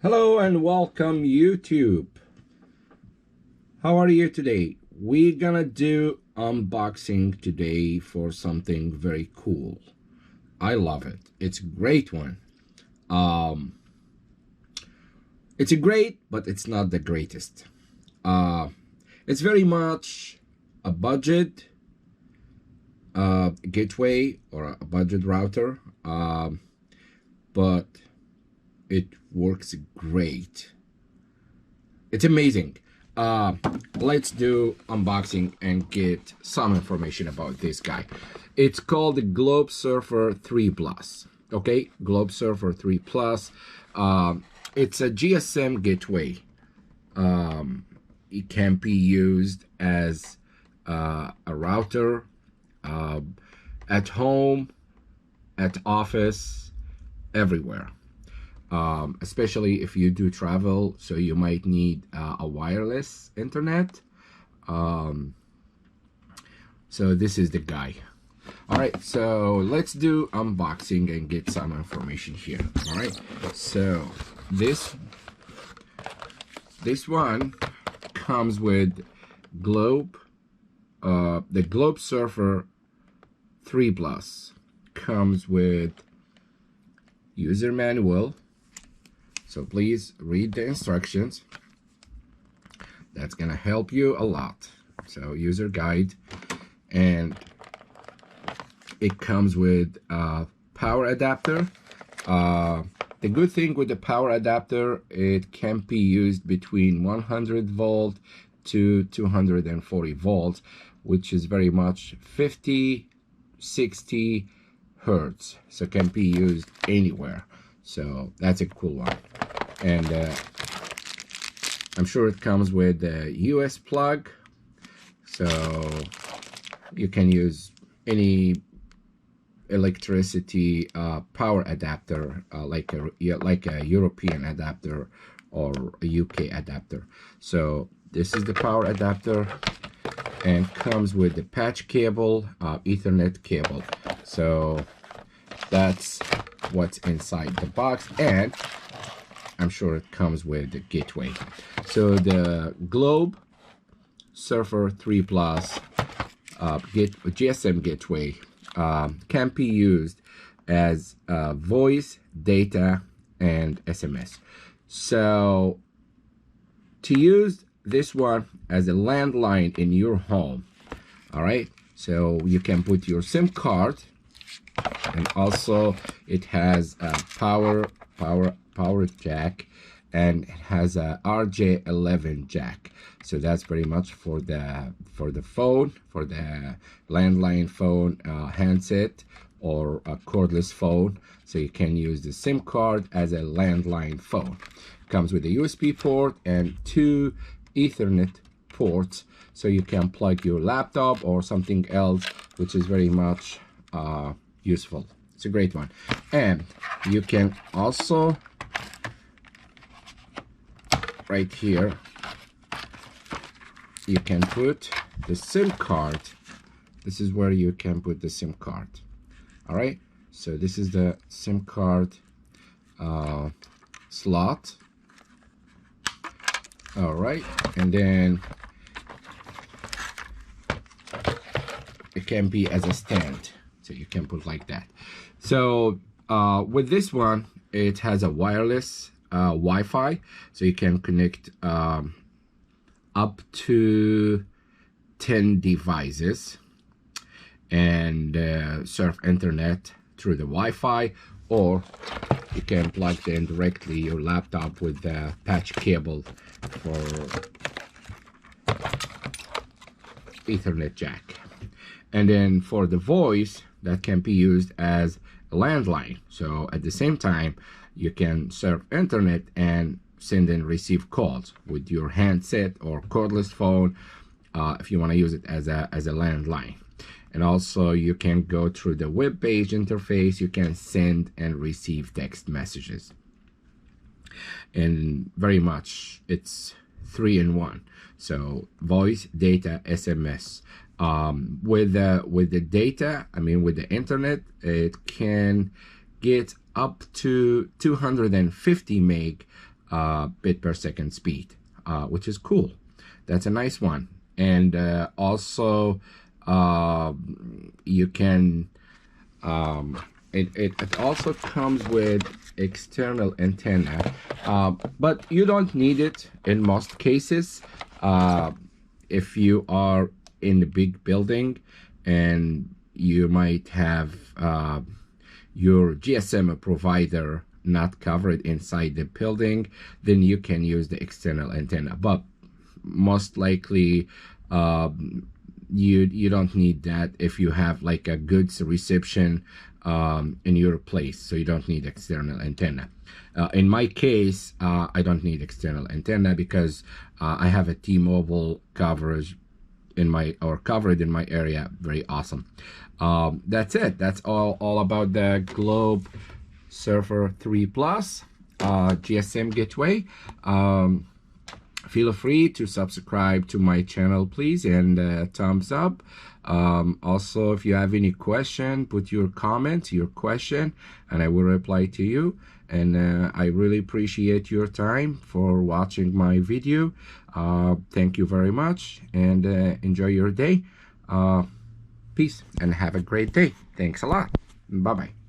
Hello and welcome YouTube. How are you today? We're gonna do unboxing today for something very cool. I love it. It's a great one. It's a great, but it's not the greatest. It's very much a budget gateway or a budget router, but it works great. It's amazing. Let's do unboxing and get some information about this guy. It's called the GlobeSurfer 3 Plus. Okay, GlobeSurfer 3 Plus. It's a GSM gateway. It can be used as a router at home, at office, everywhere. Especially if you do travel, so you might need a wireless internet. So this is the guy. All right, so let's do unboxing and get some information here. All right, so this one comes with the GlobeSurfer 3 Plus comes with user manual. So please read the instructions. That's gonna help you a lot. So user guide, and it comes with a power adapter. The good thing with the power adapter, it can be used between 100 volt to 240 volts, which is very much 50, 60 hertz. So it can be used anywhere. So that's a cool one. And I'm sure it comes with a US plug, so you can use any electricity power adapter, like a European adapter or a UK adapter. So this is the power adapter, and comes with the patch cable, Ethernet cable. So that's what's inside the box, and I'm sure it comes with the gateway. So the GlobeSurfer 3 Plus GSM gateway can be used as voice, data, and SMS. So to use this one as a landline in your home, all right, so you can put your SIM card, and also it has a power jack, and it has a RJ11 jack. So that's very much for the phone, for the landline phone, handset, or a cordless phone. So you can use the SIM card as a landline phone. Comes with a USB port and 2 Ethernet ports, so you can plug your laptop or something else, which is very much useful. It's a great one. And you can also, right here, you can put the SIM card. This is where you can put the SIM card. All right, so this is the SIM card slot. All right, and then it can be as a stand, so you can put like that. So with this one, it has a wireless Wi-Fi, so you can connect up to 10 devices and surf internet through the Wi-Fi, or you can plug in directly your laptop with the patch cable for Ethernet jack. And then for the voice, that can be used as a landline. So at the same time, you can surf internet and send and receive calls with your handset or cordless phone, if you want to use it as a landline. And also you can go through the web page interface. You can send and receive text messages, and very much it's 3-in-1. So voice, data, SMS. With the data, I mean with the internet, it can get up to 250 meg bit per second speed, which is cool. That's a nice one. And also you can it also comes with external antenna, but you don't need it in most cases. If you are in a big building and you might have your GSM provider not covered inside the building, then you can use the external antenna. But most likely you don't need that if you have like a good reception in your place, so you don't need external antenna. In my case, I don't need external antenna because I have a T-Mobile coverage in my covered in my area. Very awesome. That's it. That's all about the GlobeSurfer 3 Plus GSM gateway. Feel free to subscribe to my channel, please, and thumbs up. Also, if you have any question, put your comment, your question, and I will reply to you. And I really appreciate your time for watching my video. Thank you very much, and enjoy your day. Peace, and have a great day. Thanks a lot. Bye-bye.